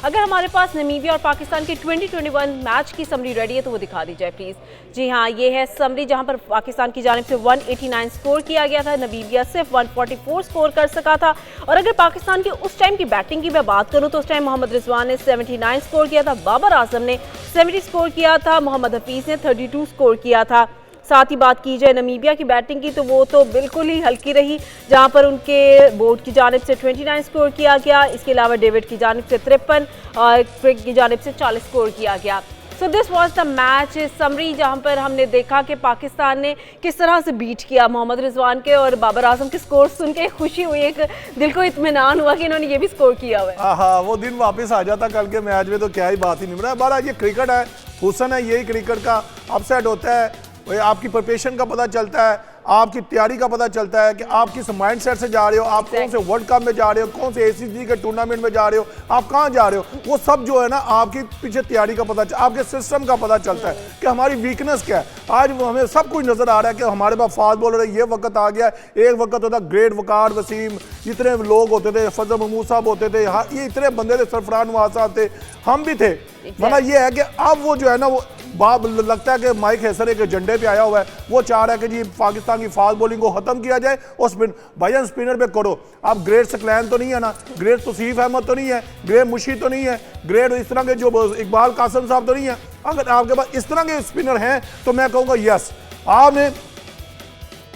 अगर हमारे पास नामीबिया और पाकिस्तान के 2021 मैच की समरी रेडी है तो वो दिखा दी जाए प्लीज़। जी हाँ, ये है समरी जहां पर पाकिस्तान की जानिब से 189 स्कोर किया गया था, नामीबिया सिर्फ 144 स्कोर कर सका था। और अगर पाकिस्तान के उस टाइम की बैटिंग की मैं बात करूं तो उस टाइम मोहम्मद रिजवान ने 79 स्कोर किया था, बाबर आजम ने 70 स्कोर किया था, मोहम्मद हफीज़ ने 32 स्कोर किया था। साथ ही बात की जाए नामीबिया की बैटिंग की तो वो तो बिल्कुल ही हल्की रही, जहां पर उनके बोर्ड की जानिब से 29 स्कोर किया गया। इसके अलावा डेविड की जानिब से 53 और क्रिक की जानिब से 40 स्कोर किया गया। So this was the match summary, जहां पर हमने देखा कि पाकिस्तान ने किस तरह से बीट किया मोहम्मद रिजवान के, और बाबर आजम के स्कोर सुन के खुशी हुई, एक दिल को इत्मीनान हुआ कि इन्होंने ये भी स्कोर किया हुआ है। हाँ, वो दिन वापस आ जाता कल के मैच में तो क्या ही बात ही नहीं बना। बारह ये क्रिकेट है, हुसन है, यही क्रिकेट का अपसेट होता है। आपकी प्रिपरेशन का पता चलता है, आपकी तैयारी का पता चलता है कि आप किस माइंडसेट से जा रहे हो, आप कौन से वर्ल्ड कप में जा रहे हो, कौन से ACC के टूर्नामेंट में जा रहे हो, आप कहाँ जा रहे हो, वो सब जो है ना आपकी पीछे तैयारी का पता आपके सिस्टम का पता चलता है कि हमारी वीकनेस क्या है। आज हमें सब कुछ नजर आ रहा है कि हमारे पास फास्ट बॉलर है, ये वक्त आ गया है। एक वक्त होता ग्रेट वकार वसीम, इतने लोग होते थे, फजल महमूद साहब होते थे, ये इतने बंदे थे, सरफरान नवाज साहब थे, हम भी थे। मतलब ये है कि अब वो जो है ना वो बाब लगता है कि माइक हैसन एक एजेंडे पे आया हुआ है, वो चाह रहा है कि जी पाकिस्तान की फास्ट बॉलिंग को खत्म किया जाए और भाईजान स्पिनर पे करो। आप ग्रेट सकलैन तो नहीं है ना, ग्रेट तौसीफ अहमद तो नहीं है, ग्रेट मुशी तो नहीं है, ग्रेट इस तरह के जो इकबाल कासिम साहब तो नहीं है। अगर आपके पास इस तरह के स्पिनर हैं तो मैं कहूँगा यस, आपने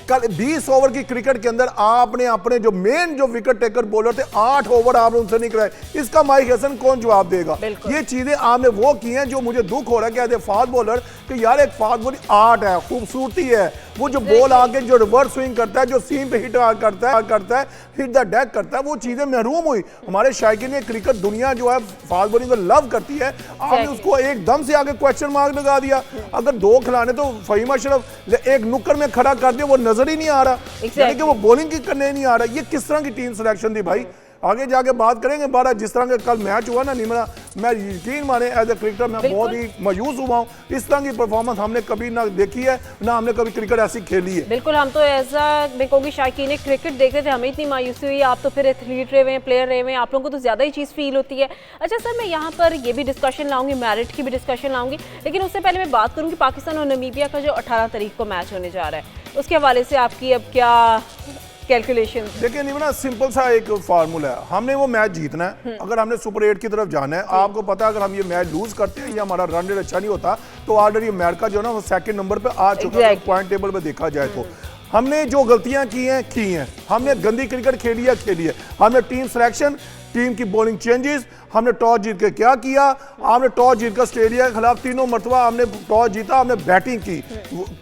कल 20 ओवर की क्रिकेट के अंदर आपने अपने जो मेन जो विकेट टेकर बॉलर थे 8 ओवर आपने उनसे नहीं कराए। इसका माइक हैसन कौन जवाब देगा? ये चीजें आपने वो की हैं जो मुझे दुख हो रहा है कि एज ए फास्ट बॉलर कि यार एक फास्ट बॉलिंग आर्ट है, खूबसूरती है। वो जो बॉल आके जो रिवर्स स्विंग करता है, जो सीम पे हिट करता है हिट द डेक करता है, वो चीजें महरूम हुई। हमारे शायकीन ने क्रिकेट दुनिया जो है फास्ट बॉलिंग को लव करती है, आपने उसको एकदम से आगे क्वेश्चन मार्क लगा दिया। अगर 2 खिलाने तो फहीम अशरफ एक नुक्कड़ में खड़ा कर दिया, वो नजर ही नहीं आ रहा, यानी कि वो बॉलिंग की करने नहीं आ रहा। ये किस तरह की टीम सिलेक्शन थी भाई? आगे जाके बात करेंगे। बारह जिस तरह के कल मैच हुआ ना निमरा, मैं यकीन माने एज ए क्रिकेटर मैं बहुत ही मायूस हुआ हूँ। इस तरह की परफॉर्मेंस हमने कभी ना देखी है, ना हमने कभी क्रिकेट ऐसी खेली है। बिल्कुल, हम तो ऐसा मैं कहूँगी शायकीन ने क्रिकेट देख रहे थे, हमें इतनी मायूसी हुई। आप तो फिर एथलीट रहे हुए हैं, प्लेयर रहे हुए हैं, आप लोगों को तो ज़्यादा ही चीज़ फील होती है। अच्छा सर, मैं यहाँ पर ये भी डिस्कशन लाऊंगी, मेरिट की भी डिस्कशन लाऊंगी, लेकिन उससे पहले मैं बात करूँगी पाकिस्तान और नामीबिया का जो 18 तारीख को मैच होने जा रहा है, उसके हवाले से आपकी अब क्या कैलकुलेशन? देखिए निमरा, सिंपल सा एक फार्मूला है, हमने वो मैच जीतना है। अगर हमने सुपर 8 की तरफ जाना है, आपको पता है अगर हम ये मैच लूज करते हैं या हमारा रन रेट अच्छा नहीं होता तो ऑलरेडी अमेरिका जो है ना वो 2nd नंबर पे आ चुका है पॉइंट टेबल पे देखा जाए तो। हमने जो गलतियां की हैं, हमने गंदी क्रिकेट खेली है। हमने टीम सिलेक्शन, टीम की बॉलिंग चेंजेस, हमने टॉस जीत के क्या किया, हमने टॉस जीत कर ऑस्ट्रेलिया के खिलाफ 3 मरतबा हमने टॉस जीता, हमने बैटिंग की।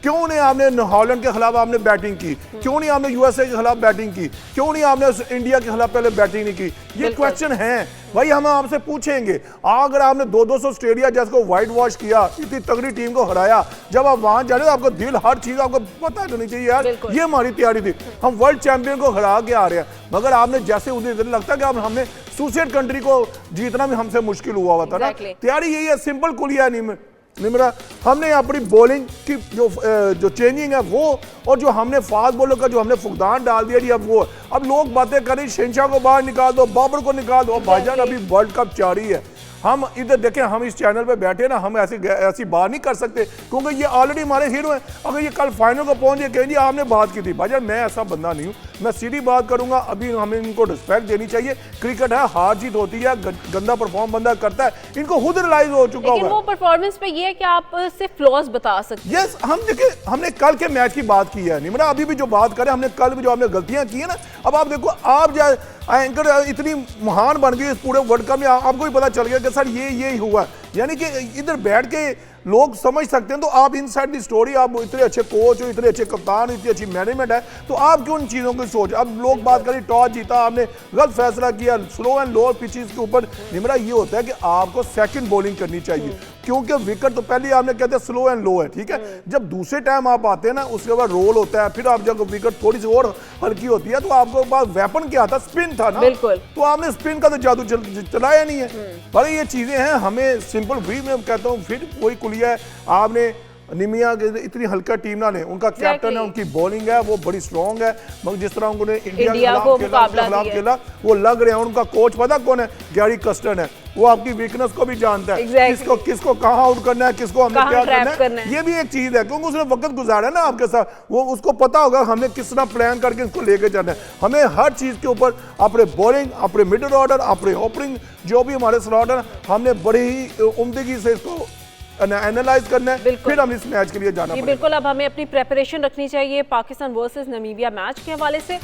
क्यों नहीं आपने हॉलैंड के खिलाफ आपने बैटिंग की? क्यों नहीं आपने USA के खिलाफ बैटिंग की? क्यों नहीं आपने इंडिया के खिलाफ पहले बैटिंग नहीं की? ये क्वेश्चन है भाई, हम आपसे पूछेंगे। अगर आपने 200 ऑस्ट्रेलिया जैसे व्हाइट वॉश किया, इतनी तगड़ी टीम को हराया, जब आप वहां जा रहे हो आपको दिल हर चीज आपको पता होनी चाहिए यार, ये हमारी तैयारी थी। हम वर्ल्ड चैंपियन को हरा के आ रहे हैं, मगर आपने जैसे उन्हें लगता है कि हमने सुसेट कंट्री को जीतना भी हमसे मुश्किल हुआ था ना। तैयारी यही है, सिंपल कुलिया निमरा। हमने अपनी बॉलिंग की जो चेंजिंग है वो, और जो हमने फास्ट बॉलर का जो हमने फुकदान डाल दिया जी, अब लोग बातें करें शहनशाह को बाहर निकाल दो, बाबर को निकाल दो। भाईजान अभी वर्ल्ड कप जारी है, हम इधर देखें, हम इस चैनल पे बैठे ना, हम ऐसी बात नहीं कर सकते क्योंकि ये ऑलरेडी हमारे हीरो हैं। अगर ये कल फाइनल को पहुंच गए कहें जी आपने बात की थी, भाईजान मैं ऐसा बंदा नहीं हूँ, मैं सीधी बात करूंगा। अभी हमें इनको रिस्पेक्ट देनी चाहिए। क्रिकेट है, हार जीत होती है, गंदा परफॉर्म बंदा करता है, इनको खुद रियलाइज हो चुका होगा। वो परफॉर्मेंस पे ये है कि आप सिर्फ फ्लॉज बता सकते हैं। यस, हम देखिए हमने कल के मैच की बात की है निमरा, अभी भी जो बात करें हमने कल भी जो हमने गलतियां की है ना, अब आप देखो, आप एंकर इतनी महान बन गई इस पूरे वर्ल्ड कप में, आपको भी पता चल गया कि सर ये हुआ, यानी कि इधर बैठ के लोग समझ सकते हैं। तो आप इनसाइड दी स्टोरी, आप इतने अच्छे कोच हो, इतने अच्छे कप्तान, इतनी अच्छी मैनेजमेंट है, तो आप क्यों इन चीज़ों की सोच? अब लोग बात करें टॉस जीता, आपने गलत फैसला किया, स्लो एंड लोअर पिचेस के ऊपर। निमरा ये होता है कि आपको सेकंड बॉलिंग करनी चाहिए, क्योंकि विकेट तो पहले आपने कहते हैं स्लो एंड लो है, ठीक है। जब दूसरे टाइम आप आते हैं ना, उसके बाद रोल होता है, फिर आप जब विकेट थोड़ी सी और हल्की होती है तो आपके पास वेपन क्या था? स्पिन था ना, तो आपने स्पिन का तो जादू चलाया नहीं है। पर ये चीजें हैं, हमें सिंपल भी मैं कहता हूँ, फिर कोई कुलिया है, आपने निमिया के इतनी हल्का टीम ना ले, उनका कैप्टन है, उनकी बॉलिंग है वो बड़ी स्ट्रॉन्ग है, मगर जिस तरह उन्होंने इंडिया के खिलाफ खेला वो लग रहे हैं। उनका कोच पता कौन है? गैरी कस्टन है। वो आपकी वीकनेस को भी जानता है, किसको कहाँ आउट करना है, किसको हमें क्या करना है। ये भी एक चीज है, क्योंकि उसने वक्त गुजारा ना आपके साथ, वो उसको पता होगा हमें किस तरह प्लान करके इसको लेके जाना है। हमें हर चीज के ऊपर अपने बॉलिंग, अपने मिडिल ऑर्डर, अपने ओपनिंग जो भी हमारे स्लॉट है, हमने बड़ी ही उम्दगी से इसको एनालाइज करना है, फिर हम इस मैच के लिए जाना पड़ेगा। बिल्कुल, अब हमें अपनी प्रेपरेशन रखनी चाहिए पाकिस्तान वर्सेस नमीबिया मैच के हवाले से।